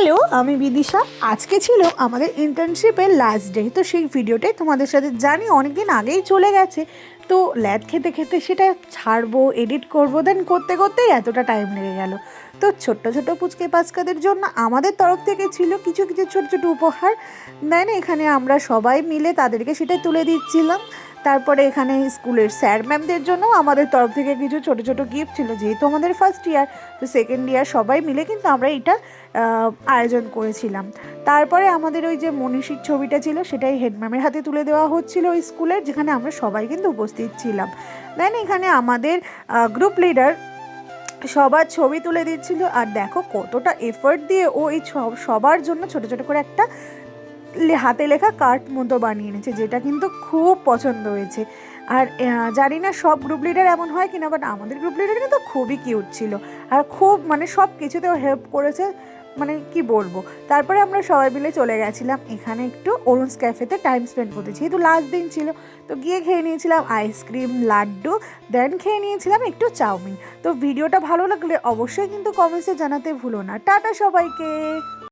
Hello, আমি বিদিশা। আজকে ছিল আমাদের ইন্টার্নশিপের লাস্ট ডে। তো সেই ভিডিওটাই তোমাদের সাথে জানি অনেক দিন আগেই চলে গেছে। তো ল্যাদ খেতে খেতে সেটা ছাড়বো, এডিট করবো, দেন করতে করতেই এতটা টাইম লেগে গেল। তো ছোট্ট ছোট্ট পুচকে পাচকাদের জন্য আমাদের তরফ থেকে ছিল কিছু কিছু ছোট ছোট উপহার। দেন এখানে আমরা সবাই মিলে তাদেরকে সেটা তুলে দিচ্ছিলাম। তারপরে এখানে স্কুলের স্যার ম্যামদের জন্য আমাদের তরফ থেকে কিছু ছোট ছোট গিফট ছিল, যেহেতু আমাদের ফার্স্ট ইয়ার। তো সেকেন্ড ইয়ার সবাই মিলে কিন্তু আমরা এটা আয়োজন করেছিলাম। তারপরে আমাদের ওই যে মনীষীর ছবিটা ছিল সেটাই হেডম্যামের হাতে তুলে দেওয়া হচ্ছিল ওই স্কুলের, যেখানে আমরা সবাই কিন্তু উপস্থিত ছিলাম। দেন এখানে আমাদের গ্রুপ লিডার সবার ছবি তুলে দিচ্ছিল। আর দেখো কতটা এফোর্ট দিয়ে ও এই সবার জন্য ছোট ছোট করে একটা হাতে লেখা কার্ড মতো বানিয়ে এনেছে, যেটা কিন্তু খুব পছন্দ হয়েছে। আর জানি না সব গ্রুপ লিডার এমন হয় কিনা, বাট আমাদের গ্রুপ লিডার কিন্তু খুবই কিউট ছিল আর খুব মানে সব কিছুতেও হেল্প করেছে, মানে কি বলবো। তারপরে আমরা সবাই মিলে চলে গেছিলাম এখানে একটু অরুণস ক্যাফেতে টাইম স্পেন্ড করতে, যেহেতু লাস্ট দিন ছিল। তো গিয়ে খেয়ে নিয়েছিলাম আইসক্রিম, লাড্ডু, দেন খেয়ে নিয়েছিলাম একটু চাউমিন। তো ভিডিওটা ভালো লাগলে অবশ্যই কিন্তু কমেন্টসে জানাতে ভুলো না। টাটা সবাইকে।